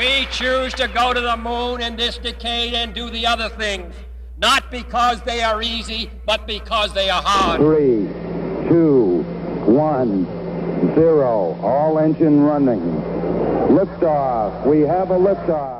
We choose to go to the moon in this decade and do the other things, not because they are easy, but because they are hard. 3, 2, 1, 0. All engine running. Liftoff. We have a liftoff.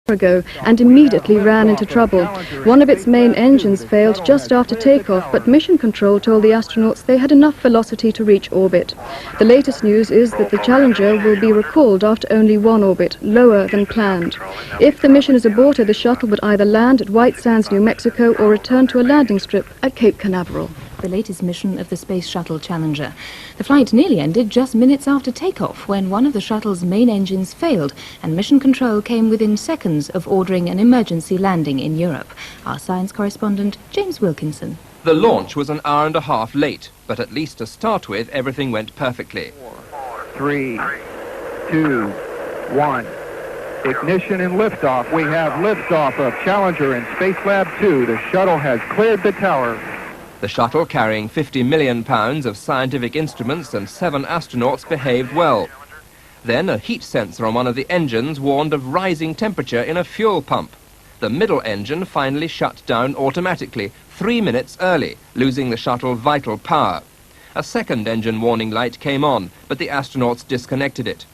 Ago and immediately ran into trouble. One of its main engines failed just after takeoff, but mission control told the astronauts they had enough velocity to reach orbit. The latest news is that the Challenger will be recalled after only one orbit, lower than planned. If the mission is aborted, the shuttle would either land at White Sands, New Mexico, or return to a landing strip at Cape Canaveral. The latest mission of the Space Shuttle Challenger. The flight nearly ended just minutes after takeoff when one of the shuttle's main engines failed and mission control came within seconds of ordering an emergency landing in Europe. Our science correspondent, James Wilkinson. The launch was an hour and a half late, but at least to start with, everything went perfectly. 3, 2, 1. Ignition and liftoff. We have liftoff of Challenger in Space Lab 2. The shuttle has cleared the tower. The shuttle, carrying £50 million of scientific instruments and 7 astronauts, behaved well. Then a heat sensor on one of the engines warned of rising temperature in a fuel pump. The middle engine finally shut down automatically, 3 minutes early, losing the shuttle vital power. A second engine warning light came on, but the astronauts disconnected it.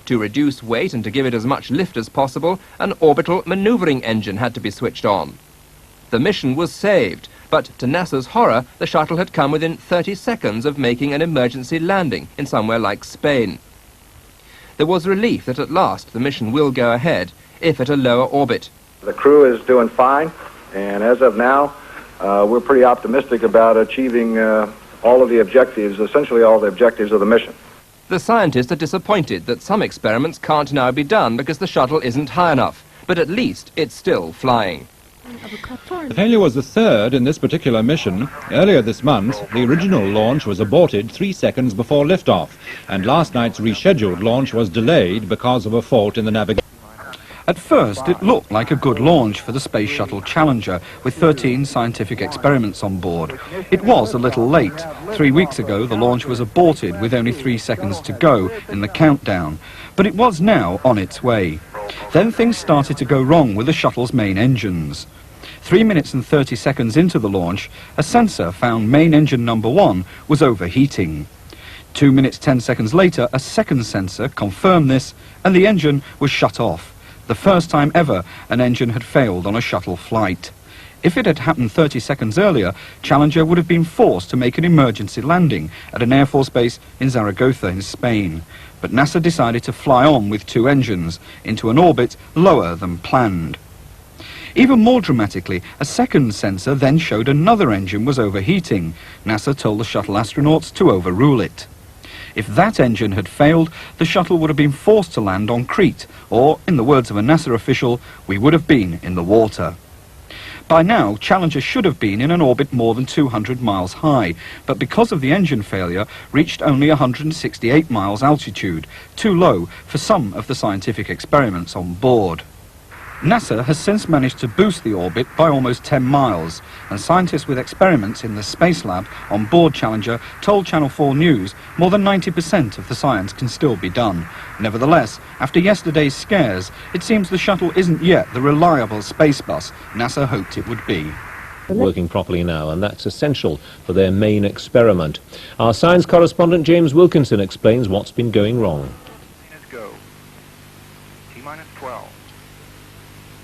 To reduce weight and to give it as much lift as possible, an orbital maneuvering engine had to be switched on. The mission was saved, but to NASA's horror, the shuttle had come within 30 seconds of making an emergency landing in somewhere like Spain. There was relief that at last the mission will go ahead, if at a lower orbit. The crew is doing fine, and as of now, we're pretty optimistic about achieving all of the objectives, essentially all the objectives of the mission. The scientists are disappointed that some experiments can't now be done because the shuttle isn't high enough, but at least it's still flying. The failure was the third in this particular mission. Earlier this month, the original launch was aborted 3 seconds before liftoff, and last night's rescheduled launch was delayed because of a fault in the navigation. At first, it looked like a good launch for the Space Shuttle Challenger, with 13 scientific experiments on board. It was a little late. 3 weeks ago, the launch was aborted with only 3 seconds to go in the countdown, but it was now on its way. Then things started to go wrong with the shuttle's main engines. 3 minutes and 30 seconds into the launch, a sensor found main engine number 1 was overheating. 2 minutes 10 seconds later, a second sensor confirmed this, and the engine was shut off. The first time ever an engine had failed on a shuttle flight. If it had happened 30 seconds earlier, Challenger would have been forced to make an emergency landing at an Air Force base in Zaragoza in Spain. But NASA decided to fly on with 2 engines into an orbit lower than planned. Even more dramatically, a second sensor then showed another engine was overheating. NASA told the shuttle astronauts to overrule it. If that engine had failed, the shuttle would have been forced to land on Crete, or, in the words of a NASA official, we would have been in the water. By now, Challenger should have been in an orbit more than 200 miles high, but because of the engine failure, reached only 168 miles altitude, too low for some of the scientific experiments on board. NASA has since managed to boost the orbit by almost 10 miles, and scientists with experiments in the Space Lab on board Challenger told Channel 4 News more than 90% of the science can still be done. Nevertheless, after yesterday's scares, it seems the shuttle isn't yet the reliable space bus NASA hoped it would be. working properly now, and that's essential for their main experiment. Our science correspondent James Wilkinson explains what's been going wrong.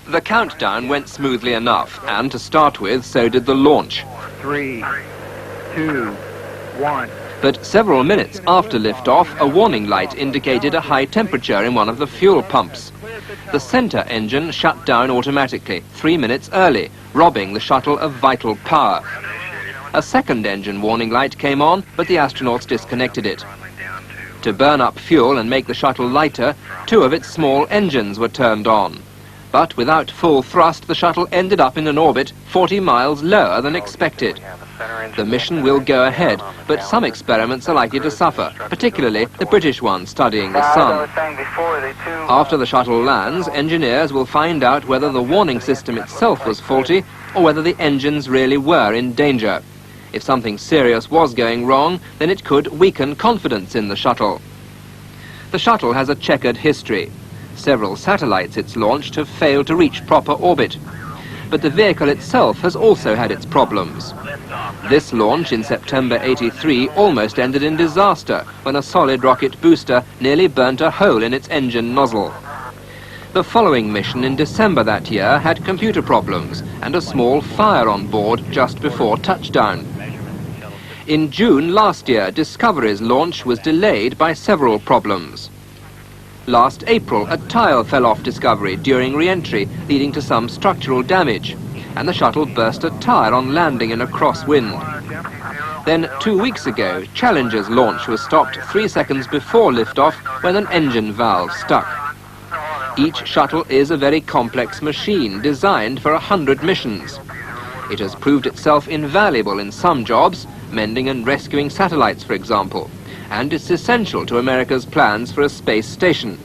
The countdown went smoothly enough, and to start with, so did the launch. 3, 2, 1. But several minutes after liftoff, a warning light indicated a high temperature in one of the fuel pumps. The center engine shut down automatically, 3 minutes early, robbing the shuttle of vital power. A second engine warning light came on, but the astronauts disconnected it. To burn up fuel and make the shuttle lighter, 2 of its small engines were turned on. But without full thrust, the shuttle ended up in an orbit 40 miles lower than expected. The mission will go ahead, but some experiments are likely to suffer, particularly the British one studying the sun. After the shuttle lands, engineers will find out whether the warning system itself was faulty or whether the engines really were in danger. If something serious was going wrong, then it could weaken confidence in the shuttle. The shuttle has a checkered history. Several satellites it's launched have failed to reach proper orbit. But the vehicle itself has also had its problems. This launch in September '83 almost ended in disaster when a solid rocket booster nearly burnt a hole in its engine nozzle. The following mission in December that year had computer problems and a small fire on board just before touchdown. In June last year, Discovery's launch was delayed by several problems. Last April, a tile fell off Discovery during re-entry, leading to some structural damage, and the shuttle burst a tire on landing in a crosswind. Then 2 weeks ago, Challenger's launch was stopped 3 seconds before liftoff when an engine valve stuck. Each shuttle is a very complex machine designed for 100 missions. It has proved itself invaluable in some jobs, mending and rescuing satellites, for example, and it's essential to America's plans for a space station.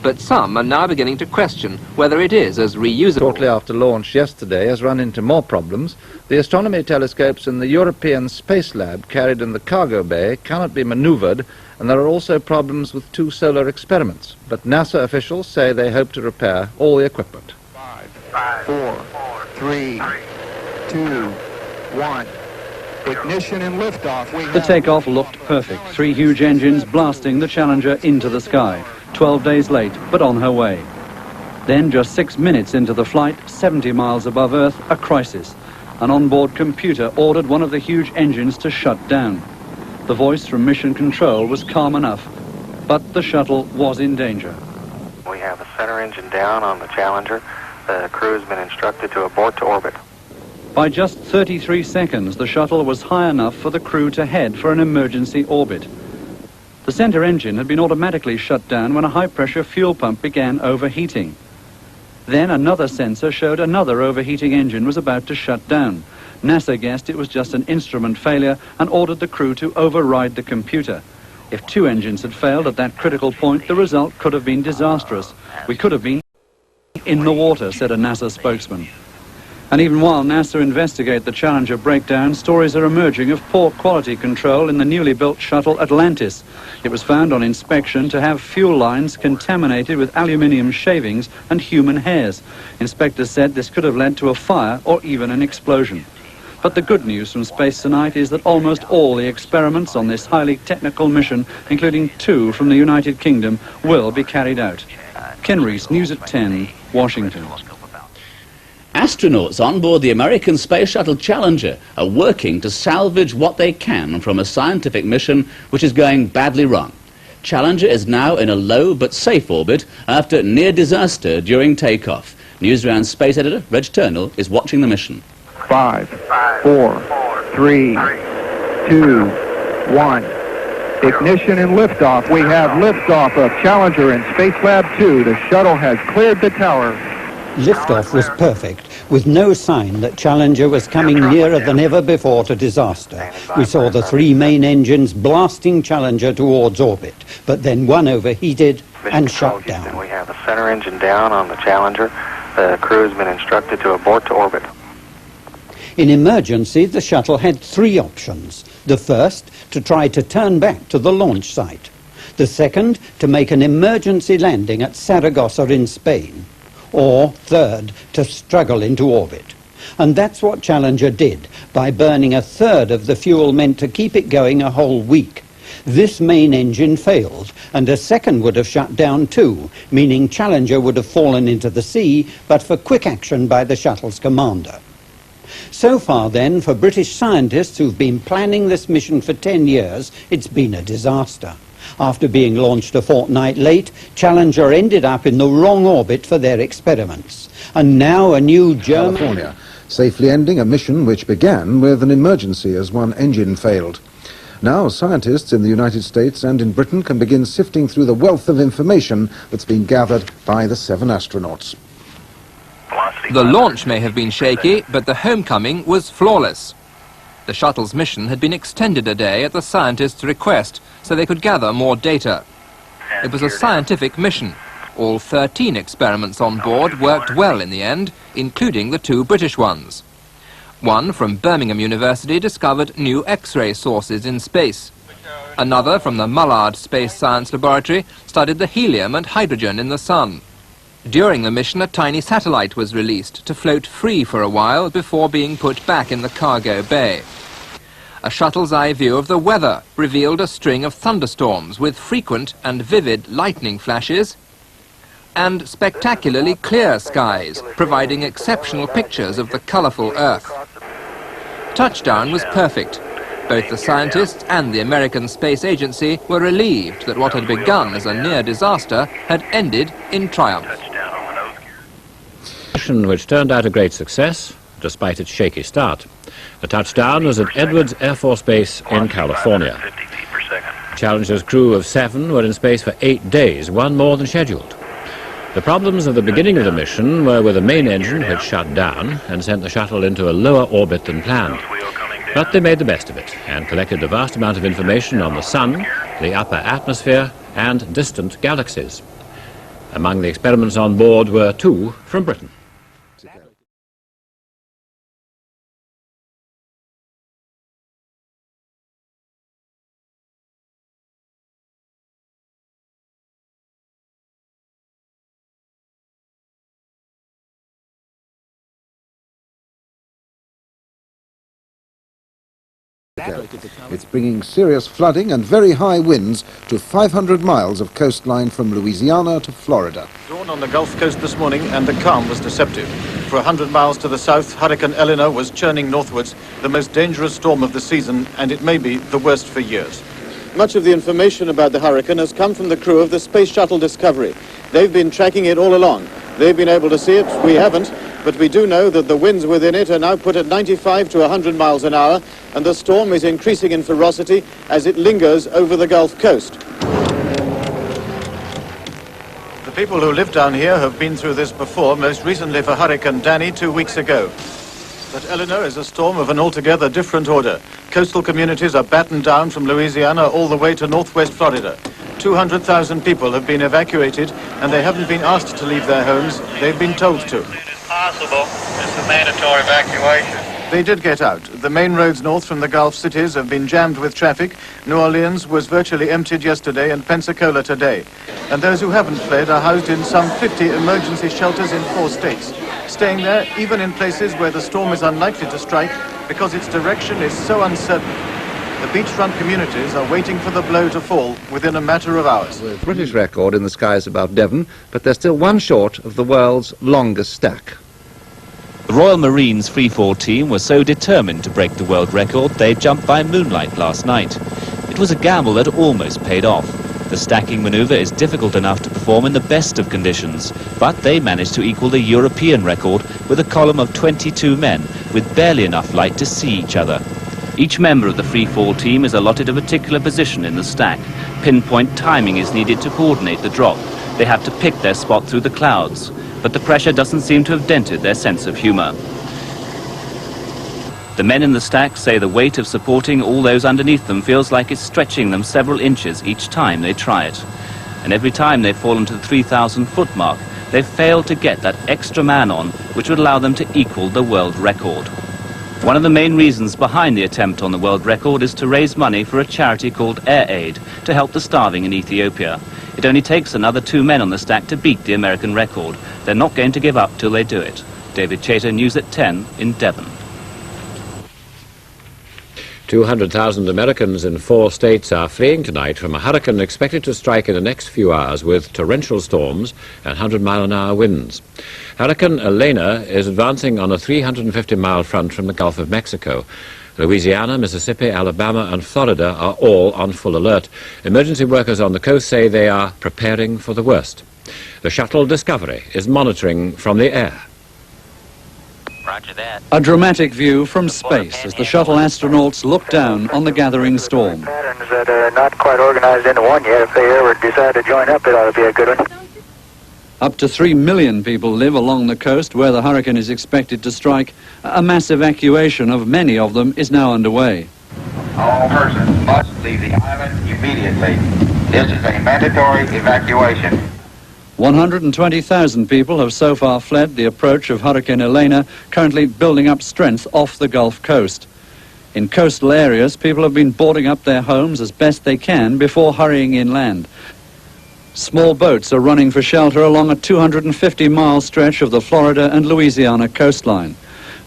But some are now beginning to question whether it is as reusable. Shortly after launch yesterday has run into more problems. The astronomy telescopes in the European Space Lab carried in the cargo bay cannot be maneuvered, and there are also problems with 2 solar experiments. But NASA officials say they hope to repair all the equipment. 5, 4, 3, 2, 1. Ignition and liftoff. The takeoff looked perfect. 3 huge engines blasting the Challenger into the sky. 12 days late, but on her way. Then, just 6 minutes into the flight, 70 miles above Earth, a crisis. An onboard computer ordered one of the huge engines to shut down. The voice from mission control was calm enough, but the shuttle was in danger. We have a center engine down on the Challenger. The crew has been instructed to abort to orbit. By just 33 seconds, the shuttle was high enough for the crew to head for an emergency orbit. The center engine had been automatically shut down when a high-pressure fuel pump began overheating. Then another sensor showed another overheating engine was about to shut down. NASA guessed it was just an instrument failure and ordered the crew to override the computer. If 2 engines had failed at that critical point, the result could have been disastrous. We could have been in the water, said a NASA spokesman. And even while NASA investigate the Challenger breakdown, stories are emerging of poor quality control in the newly built shuttle Atlantis. It was found on inspection to have fuel lines contaminated with aluminium shavings and human hairs. Inspectors said this could have led to a fire or even an explosion. But the good news from space tonight is that almost all the experiments on this highly technical mission, including 2 from the United Kingdom, will be carried out. Ken Reese, News at 10, Washington. Astronauts on board the American Space Shuttle Challenger are working to salvage what they can from a scientific mission which is going badly wrong. Challenger is now in a low but safe orbit after near disaster during takeoff. Newsround space editor Reg Turnell is watching the mission. 5, 4, 3, 2, 1. Ignition and liftoff. We have liftoff of Challenger in Space Lab 2. The shuttle has cleared the tower. Liftoff was perfect, with no sign that Challenger was coming nearer than ever before to disaster. We saw the 3 main engines blasting Challenger towards orbit, but then one overheated and shut down. We have a center engine down on the Challenger. The crew has been instructed to abort to orbit. In emergency, the shuttle had 3 options. The first, to try to turn back to the launch site. The second, to make an emergency landing at Saragossa in Spain. Or, third, to struggle into orbit. And that's what Challenger did, by burning a third of the fuel meant to keep it going a whole week. This main engine failed, and a second would have shut down too, meaning Challenger would have fallen into the sea, but for quick action by the shuttle's commander. So far then, for British scientists who've been planning this mission for 10 years, it's been a disaster. After being launched a fortnight late, Challenger ended up in the wrong orbit for their experiments. And now a new German... California, safely ending a mission which began with an emergency as one engine failed. Now scientists in the United States and in Britain can begin sifting through the wealth of information that's been gathered by the 7 astronauts. The launch may have been shaky, but the homecoming was flawless. The shuttle's mission had been extended a day at the scientists' request, so they could gather more data. It was a scientific mission. All 13 experiments on board worked well in the end, including the 2 British ones. One from Birmingham University discovered new X-ray sources in space. Another from the Mullard Space Science Laboratory studied the helium and hydrogen in the sun. During the mission, a tiny satellite was released to float free for a while before being put back in the cargo bay. A shuttle's eye view of the weather revealed a string of thunderstorms with frequent and vivid lightning flashes and spectacularly clear skies, providing exceptional pictures of the colourful Earth. Touchdown was perfect. Both the scientists and the American Space Agency were relieved that what had begun as a near disaster had ended in triumph. Mission which turned out a great success, despite its shaky start. The touchdown was at Edwards Air Force Base in California. Challenger's crew of 7 were in space for 8 days, one more than scheduled. The problems of the beginning of the mission were with the main engine, which shut down and sent the shuttle into a lower orbit than planned. But they made the best of it and collected a vast amount of information on the sun, the upper atmosphere, and distant galaxies. Among the experiments on board were 2 from Britain. It's bringing serious flooding and very high winds to 500 miles of coastline from Louisiana to Florida. Dawn on the Gulf Coast this morning and the calm was deceptive. For 100 miles to the south, Hurricane Eleanor was churning northwards, the most dangerous storm of the season, and it may be the worst for years. Much of the information about the hurricane has come from the crew of the Space Shuttle Discovery. They've been tracking it all along. They've been able to see it, we haven't, but we do know that the winds within it are now put at 95 to 100 miles an hour, and the storm is increasing in ferocity as it lingers over the Gulf Coast. The people who live down here have been through this before, most recently for Hurricane Danny 2 weeks ago. But Eleanor is a storm of an altogether different order. Coastal communities are battened down from Louisiana all the way to northwest Florida. 200,000 people have been evacuated, and they haven't been asked to leave their homes, they've been told to. Possible. It's a mandatory evacuation. They did get out. The main roads north from the Gulf cities have been jammed with traffic. New Orleans was virtually emptied yesterday and Pensacola today. And those who haven't fled are housed in some 50 emergency shelters in 4 states, staying there even in places where the storm is unlikely to strike because its direction is so uncertain. The beachfront communities are waiting for the blow to fall within a matter of hours. The British record in the skies above Devon, but they're still one short of the world's longest stack. The Royal Marines freefall team was so determined to break the world record they jumped by moonlight last night. It was a gamble that almost paid off. The stacking maneuver is difficult enough to perform in the best of conditions, but they managed to equal the European record with a column of 22 men with barely enough light to see each other. Each member of the freefall team is allotted a particular position in the stack. Pinpoint timing is needed to coordinate the drop. They have to pick their spot through the clouds, but the pressure doesn't seem to have dented their sense of humor. The men in the stack say the weight of supporting all those underneath them feels like it's stretching them several inches each time they try it. And every time they've fallen to the 3,000-foot mark, they've failed to get that extra man on which would allow them to equal the world record. One of the main reasons behind the attempt on the world record is to raise money for a charity called Air Aid to help the starving in Ethiopia. It only takes another 2 men on the stack to beat the American record. They're not going to give up till they do it. David Chater, News at 10 in Devon. 200,000 Americans in 4 states are fleeing tonight from a hurricane expected to strike in the next few hours with torrential storms and 100-mile-an-hour winds. Hurricane Elena is advancing on a 350-mile front from the Gulf of Mexico. Louisiana, Mississippi, Alabama and Florida are all on full alert. Emergency workers on the coast say they are preparing for the worst. The shuttle Discovery is monitoring from the air. Roger that. A dramatic view from space as the shuttle astronauts look down on the gathering storm. Patterns that are not quite organized into one yet. If they ever decide to join up, it ought to be a good one. Up to 3 million people live along the coast where the hurricane is expected to strike. A mass evacuation of many of them is now underway. All persons must leave the island immediately. This is a mandatory evacuation. 120,000 people have so far fled the approach of Hurricane Elena, currently building up strength off the Gulf Coast. In coastal areas, people have been boarding up their homes as best they can before hurrying inland. Small boats are running for shelter along a 250-mile stretch of the Florida and Louisiana coastline.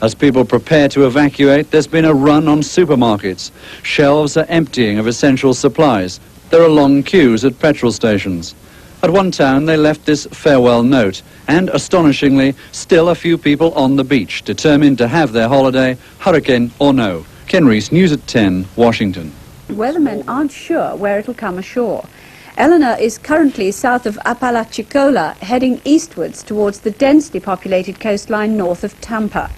As people prepare to evacuate, there's been a run on supermarkets. Shelves are emptying of essential supplies. There are long queues at petrol stations. At one town, they left this farewell note, and astonishingly, still a few people on the beach, determined to have their holiday, hurricane or no. Ken Reese, News at 10, Washington. Weathermen aren't sure where it'll come ashore. Eleanor is currently south of Apalachicola, heading eastwards towards the densely populated coastline north of Tampa.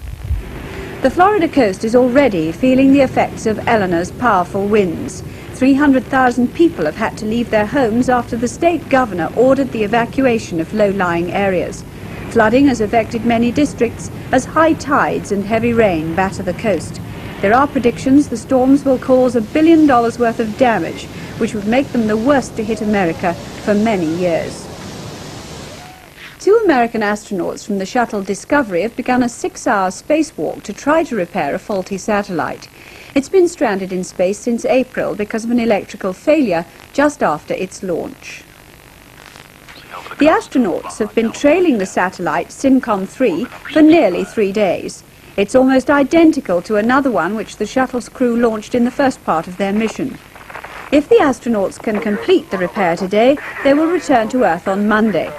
The Florida coast is already feeling the effects of Eleanor's powerful winds. 300,000 people have had to leave their homes after the state governor ordered the evacuation of low-lying areas. Flooding has affected many districts as high tides and heavy rain batter the coast. There are predictions the storms will cause $1 billion worth of damage, which would make them the worst to hit America for many years. 2 American astronauts from the shuttle Discovery have begun a 6-hour spacewalk to try to repair a faulty satellite. It's been stranded in space since April because of an electrical failure just after its launch. The astronauts have been trailing the satellite SYNCOM-3 for nearly 3 days. It's almost identical to another one which the shuttle's crew launched in the first part of their mission. If the astronauts can complete the repair today, they will return to Earth on Monday.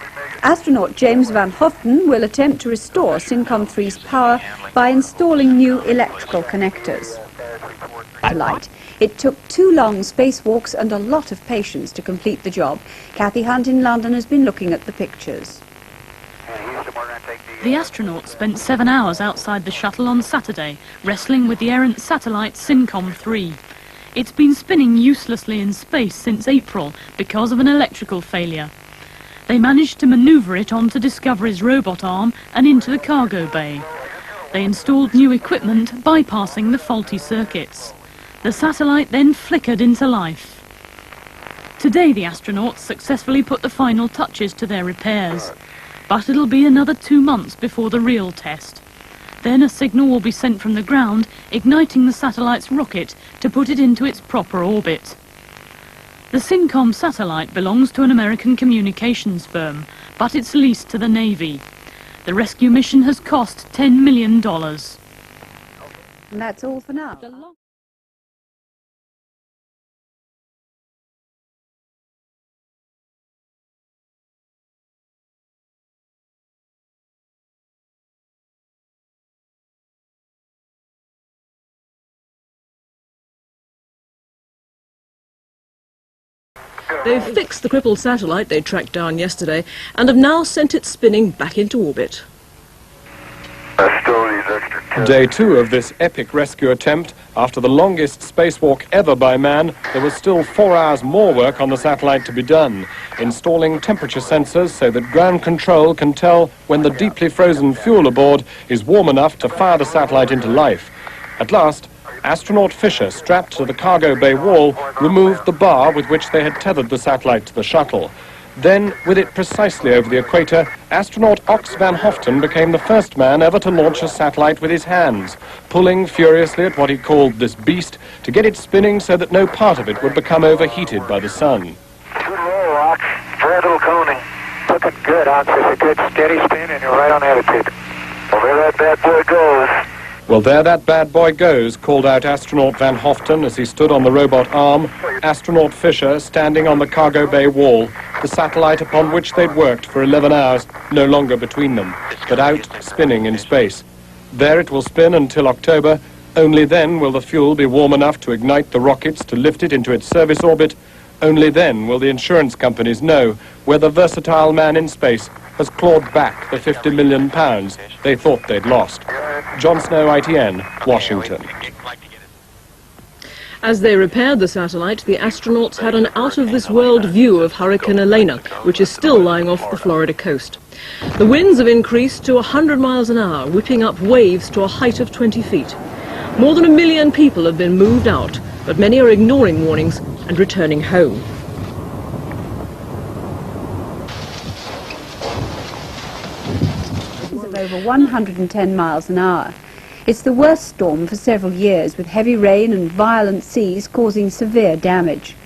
Astronaut James Van Hoften will attempt to restore SYNCOM-3's power by installing new electrical connectors. It took 2 long spacewalks and a lot of patience to complete the job. Kathy Hunt in London has been looking at the pictures. The astronauts spent 7 hours outside the shuttle on Saturday, wrestling with the errant satellite SYNCOM-3. It's been spinning uselessly in space since April because of an electrical failure. They managed to maneuver it onto Discovery's robot arm and into the cargo bay. They installed new equipment, bypassing the faulty circuits. The satellite then flickered into life. Today the astronauts successfully put the final touches to their repairs. But it'll be another 2 months before the real test. Then a signal will be sent from the ground, igniting the satellite's rocket to put it into its proper orbit. The SYNCOM satellite belongs to an American communications firm, but it's leased to the Navy. The rescue mission has cost $10 million. And that's all for now. They've fixed the crippled satellite they tracked down yesterday and have now sent it spinning back into orbit. Day 2 of this epic rescue attempt. After the longest spacewalk ever by man, there was still 4 hours more work on the satellite to be done, installing temperature sensors so that ground control can tell when the deeply frozen fuel aboard is warm enough to fire the satellite into life. At last, astronaut Fisher, strapped to the cargo bay wall, removed the bar with which they had tethered the satellite to the shuttle. Then, with it precisely over the equator, astronaut Ox Van Hoften became the first man ever to launch a satellite with his hands, pulling furiously at what he called this beast to get it spinning so that no part of it would become overheated by the sun. Too low, Ox. Very little coning. Took it good, Ox. It's a good steady spin and you're right on attitude. Well, there that bad boy goes. Well, there that bad boy goes, called out astronaut Van Hoften as he stood on the robot arm, astronaut Fisher standing on the cargo bay wall, the satellite upon which they'd worked for 11 hours, no longer between them, but out, spinning in space. There it will spin until October. Only then will the fuel be warm enough to ignite the rockets to lift it into its service orbit. Only then will the insurance companies know where the versatile man in space has clawed back the £50 million they thought they'd lost. John Snow, ITN, Washington. As they repaired the satellite, the astronauts had an out-of-this-world view of Hurricane Elena, which is still lying off the Florida coast. The winds have increased to 100 miles an hour, whipping up waves to a height of 20 feet. More than 1 million people have been moved out, but many are ignoring warnings and returning home. Of over 110 miles an hour. It's the worst storm for several years, with heavy rain and violent seas causing severe damage.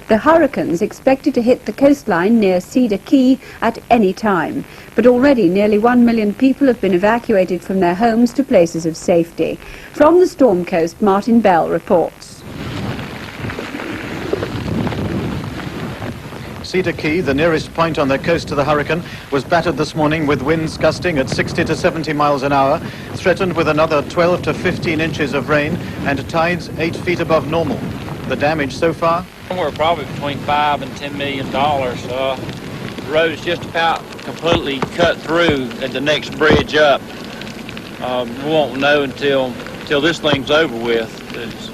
The hurricane's expected to hit the coastline near Cedar Key at any time, but already nearly 1 million people have been evacuated from their homes to places of safety. From the storm coast, Martin Bell reports. Cedar Key, the nearest point on the coast to the hurricane, was battered this morning with winds gusting at 60 to 70 miles an hour, threatened with another 12 to 15 inches of rain and tides 8 feet above normal. The damage so far? Somewhere probably between $5 and $10 million. The road is just about completely cut through at the next bridge up. We won't know until this thing's over with. It's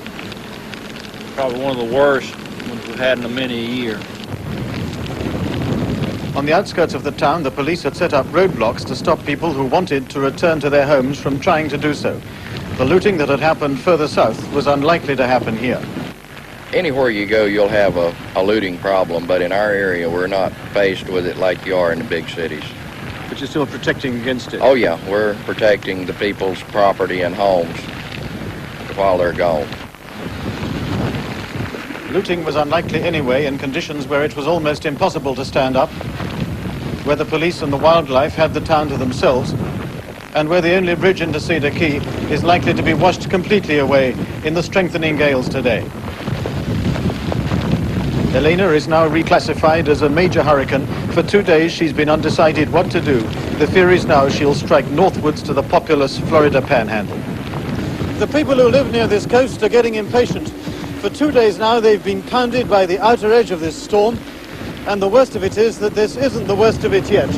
probably one of the worst ones we've had in many a year. On the outskirts of the town, the police had set up roadblocks to stop people who wanted to return to their homes from trying to do so. The looting that had happened further south was unlikely to happen here. Anywhere you go, you'll have a looting problem, but in our area, we're not faced with it like you are in the big cities. But you're still protecting against it? Oh, yeah. We're protecting the people's property and homes while they're gone. Looting was unlikely anyway in conditions where it was almost impossible to stand up, where the police and the wildlife had the town to themselves, and where the only bridge into Cedar Key is likely to be washed completely away in the strengthening gales today. Elena is now reclassified as a major hurricane. For 2 days she's been undecided what to do. The theory is now she'll strike northwards to the populous Florida Panhandle. The people who live near this coast are getting impatient. For 2 days now they've been pounded by the outer edge of this storm, and the worst of it is that this isn't the worst of it yet.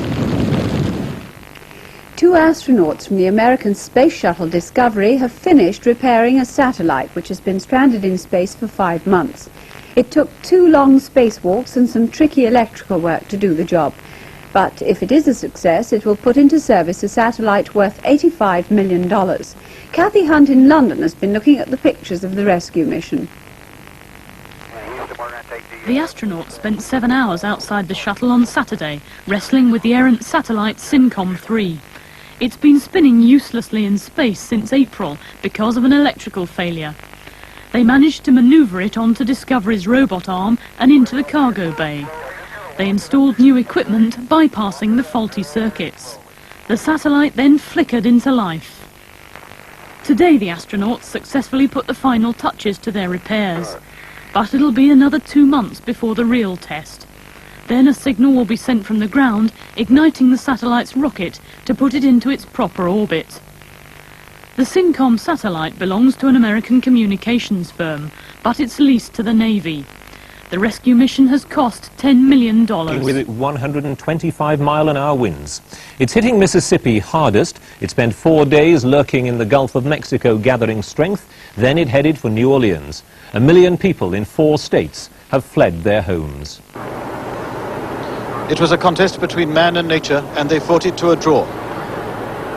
2 astronauts from the American Space Shuttle Discovery have finished repairing a satellite which has been stranded in space for 5 months. It took 2 long spacewalks and some tricky electrical work to do the job. But if it is a success, it will put into service a satellite worth $85 million. Kathy Hunt in London has been looking at the pictures of the rescue mission. The astronauts spent 7 hours outside the shuttle on Saturday, wrestling with the errant satellite SYNCOM-3. It's been spinning uselessly in space since April because of an electrical failure. They managed to maneuver it onto Discovery's robot arm and into the cargo bay. They installed new equipment, bypassing the faulty circuits. The satellite then flickered into life. Today the astronauts successfully put the final touches to their repairs. But it'll be another 2 months before the real test. Then a signal will be sent from the ground, igniting the satellite's rocket to put it into its proper orbit. The SYNCOM satellite belongs to an American communications firm, but it's leased to the Navy. The rescue mission has cost $10 million. With 125-mile-an-hour winds. It's hitting Mississippi hardest. It spent 4 days lurking in the Gulf of Mexico gathering strength. Then it headed for New Orleans. 1 million people in 4 states have fled their homes. It was a contest between man and nature, and they fought it to a draw.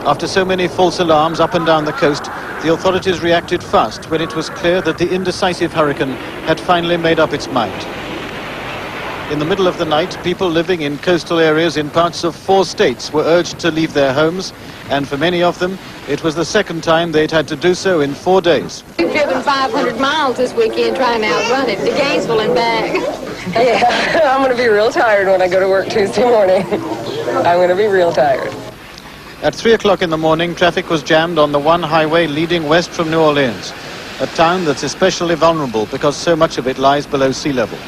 After so many false alarms up and down the coast, the authorities reacted fast when it was clear that the indecisive hurricane had finally made up its mind. In the middle of the night, people living in coastal areas in parts of 4 states were urged to leave their homes, and for many of them, it was the second time they'd had to do so in 4 days. We've driven 500 miles this weekend trying to outrun it, to Gainesville and back. Yeah, I'm going to be real tired when I go to work Tuesday morning. I'm going to be real tired. At 3 o'clock in the morning, traffic was jammed on the one highway leading west from New Orleans, a town that's especially vulnerable because so much of it lies below sea level.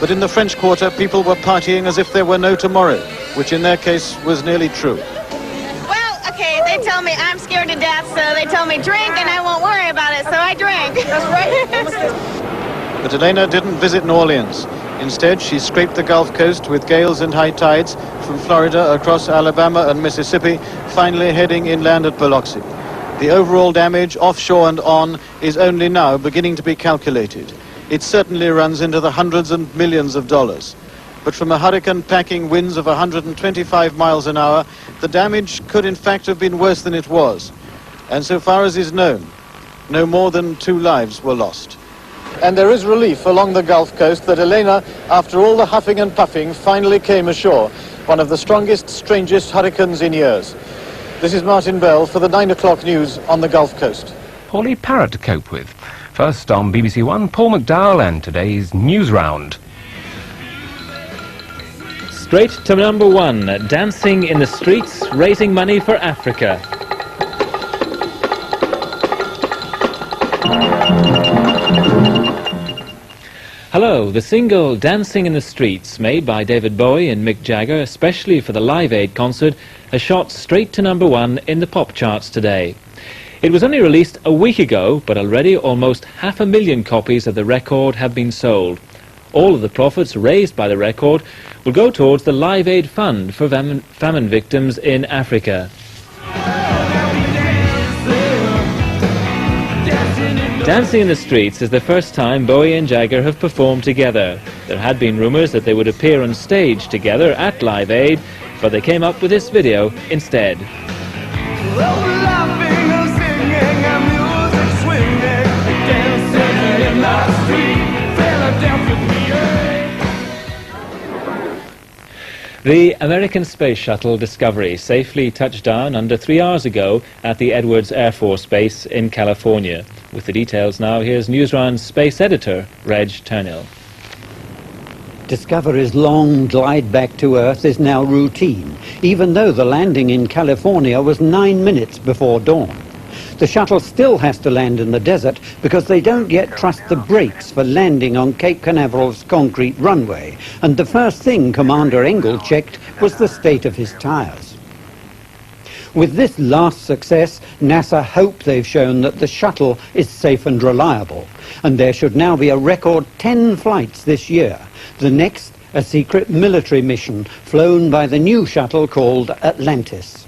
But in the French Quarter, people were partying as if there were no tomorrow, which in their case was nearly true. Well, okay, they tell me I'm scared to death, so they tell me drink and I won't worry about it, so I drink. That's right. But Elena didn't visit New Orleans. Instead, she scraped the Gulf Coast with gales and high tides from Florida across Alabama and Mississippi, finally heading inland at Biloxi. The overall damage offshore and on is only now beginning to be calculated. It certainly runs into the hundreds and millions of dollars. But from a hurricane packing winds of 125 miles an hour, the damage could in fact have been worse than it was. And so far as is known, no more than 2 lives were lost. And there is relief along the Gulf Coast that Elena, after all the huffing and puffing, finally came ashore. One of the strongest, strangest hurricanes in years. This is Martin Bell for the 9 o'clock news on the Gulf Coast. Poorly Parrot to cope with. First on BBC One, Paul McDowell and today's News Round. Straight to number 1, dancing in the streets, raising money for Africa. Hello, the single Dancing in the Streets, made by David Bowie and Mick Jagger, especially for the Live Aid concert, has shot straight to number 1 in the pop charts today. It was only released a week ago, but already almost 500,000 copies of the record have been sold. All of the profits raised by the record will go towards the Live Aid Fund for famine victims in Africa. Dancing in the Streets is the first time Bowie and Jagger have performed together. There had been rumours that they would appear on stage together at Live Aid, but they came up with this video instead. The American Space Shuttle Discovery safely touched down under 3 hours ago at the Edwards Air Force Base in California. With the details now, here's Newsround's space editor, Reg Turnhill. Discovery's long glide back to Earth is now routine, even though the landing in California was 9 minutes before dawn. The shuttle still has to land in the desert because they don't yet trust the brakes for landing on Cape Canaveral's concrete runway, and the first thing Commander Engel checked was the state of his tires. With this last success, NASA hope they've shown that the shuttle is safe and reliable, and there should now be a record 10 flights this year. The next, a secret military mission flown by the new shuttle called Atlantis.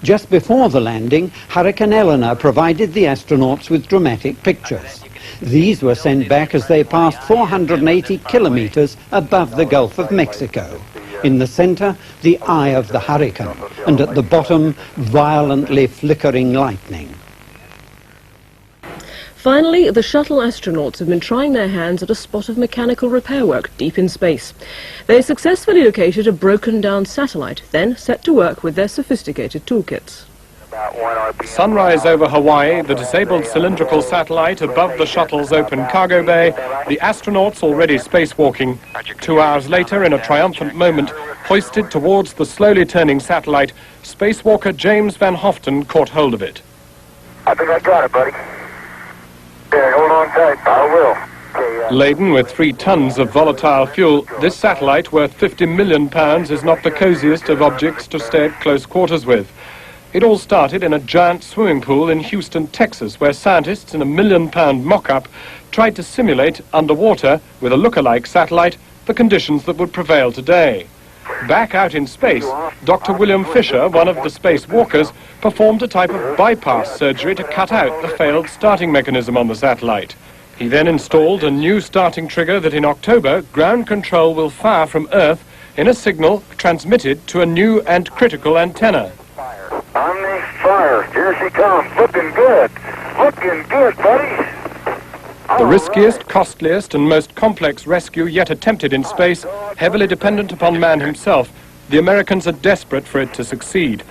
Just before the landing, Hurricane Eleanor provided the astronauts with dramatic pictures. These were sent back as they passed 480 kilometers above the Gulf of Mexico. In the center, the eye of the hurricane, and at the bottom, violently flickering lightning. Finally, the shuttle astronauts have been trying their hands at a spot of mechanical repair work deep in space. They successfully located a broken-down satellite, then set to work with their sophisticated toolkits. Sunrise over Hawaii, the disabled cylindrical satellite above the shuttle's open cargo bay, the astronauts already spacewalking. 2 hours later, in a triumphant moment, hoisted towards the slowly turning satellite, spacewalker James Van Hoften caught hold of it. I think I got it, buddy. Okay, hold on tight. I will. Laden with 3 tons of volatile fuel, this satellite, worth £50 million, is not the coziest of objects to stay at close quarters with. It all started in a giant swimming pool in Houston, Texas, where scientists in a £1 million mock-up tried to simulate underwater, with a look-alike satellite, the conditions that would prevail today. Back out in space, Dr. William Fisher, one of the spacewalkers, performed a type of bypass surgery to cut out the failed starting mechanism on the satellite. He then installed a new starting trigger that in October, ground control will fire from Earth in a signal transmitted to a new and critical antenna. On the fire. Here she comes. Looking good. Looking good, buddy. The riskiest, costliest and most complex rescue yet attempted in space, heavily dependent upon man himself, the Americans are desperate for it to succeed.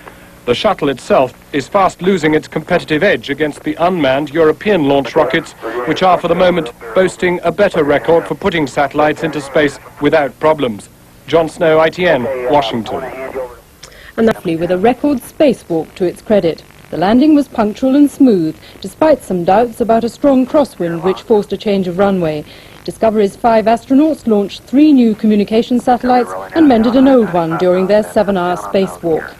The shuttle itself is fast losing its competitive edge against the unmanned European launch rockets, which are for the moment boasting a better record for putting satellites into space without problems. John Snow, ITN, Washington. and roughly with a record spacewalk to its credit. The landing was punctual and smooth, despite some doubts about a strong crosswind which forced a change of runway. Discovery's 5 astronauts launched 3 new communication satellites and mended an old one during their 7-hour spacewalk.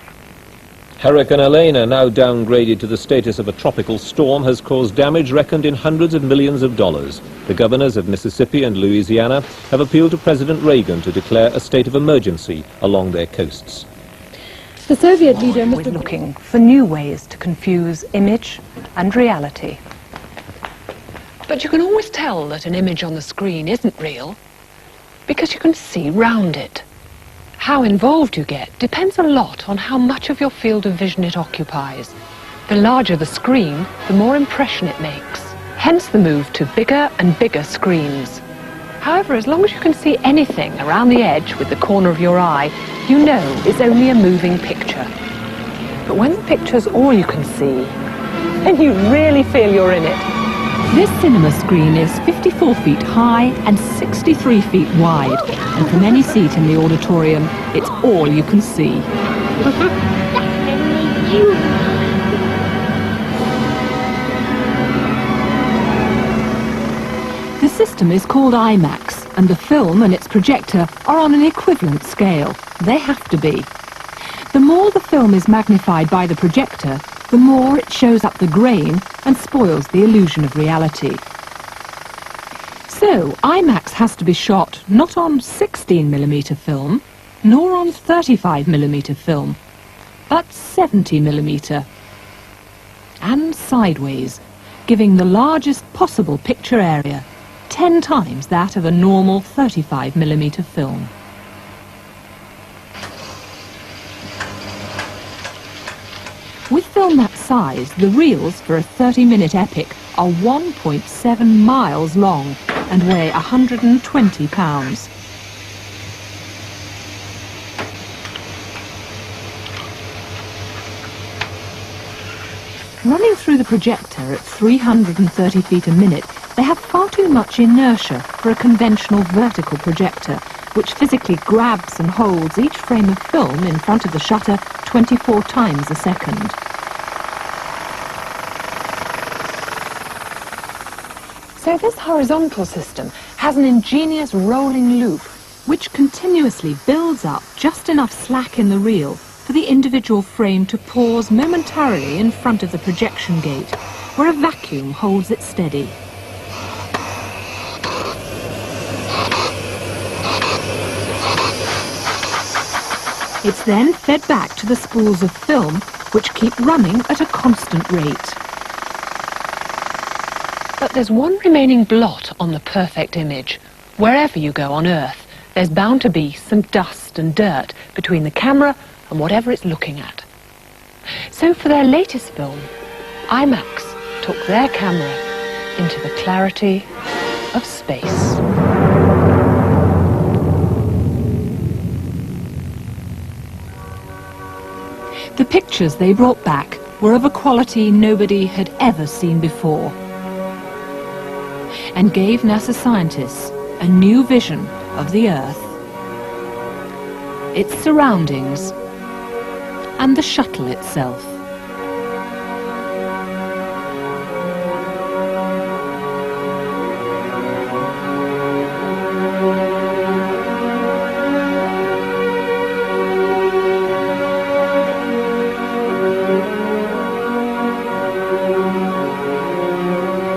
Hurricane Elena, now downgraded to the status of a tropical storm, has caused damage reckoned in hundreds of millions of dollars. The governors of Mississippi and Louisiana have appealed to President Reagan to declare a state of emergency along their coasts. The Soviet leader was looking for new ways to confuse image and reality. But you can always tell that an image on the screen isn't real because you can see round it. How involved you get depends a lot on how much of your field of vision it occupies. The larger the screen, the more impression it makes. Hence the move to bigger and bigger screens. However, as long as you can see anything around the edge with the corner of your eye, you know it's only a moving picture. But when the picture's all you can see, then you really feel you're in it. This cinema screen is 54 feet high and 63 feet wide, and from any seat in the auditorium, it's all you can see. The system is called IMAX, and the film and its projector are on an equivalent scale. They have to be. The more the film is magnified by the projector, the more it shows up the grain and spoils the illusion of reality. So, IMAX has to be shot not on 16mm film, nor on 35mm film, but 70mm. And sideways, giving the largest possible picture area, 10 times that of a normal 35mm film. With film that size, the reels for a 30-minute epic are 1.7 miles long and weigh 120 pounds. Running through the projector at 330 feet a minute, they have far too much inertia for a conventional vertical projector, which physically grabs and holds each frame of film in front of the shutter 24 times a second. So this horizontal system has an ingenious rolling loop, which continuously builds up just enough slack in the reel for the individual frame to pause momentarily in front of the projection gate, where a vacuum holds it steady. It's then fed back to the spools of film, which keep running at a constant rate. but there's one remaining blot on the perfect image. Wherever you go on Earth, there's bound to be some dust and dirt between the camera and whatever it's looking at. So for their latest film, IMAX took their camera into the clarity of space. The pictures they brought back were of a quality nobody had ever seen before, and gave NASA scientists a new vision of the Earth, its surroundings, and the shuttle itself.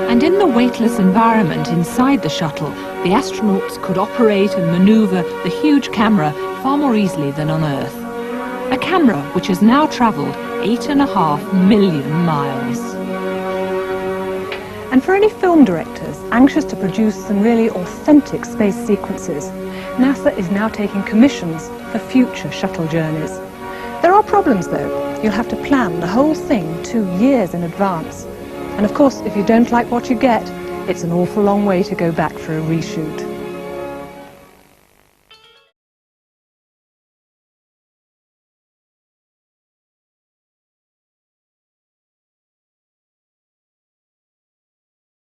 And in the weightless environment inside the shuttle, the astronauts could operate and maneuver the huge camera far more easily than on Earth. A camera which has now travelled 8.5 million miles. And for any film directors anxious to produce some really authentic space sequences, NASA is now taking commissions for future shuttle journeys. There are problems though. You'll have to plan the whole thing 2 years in advance. And of course, if you don't like what you get, it's an awful long way to go back for a reshoot.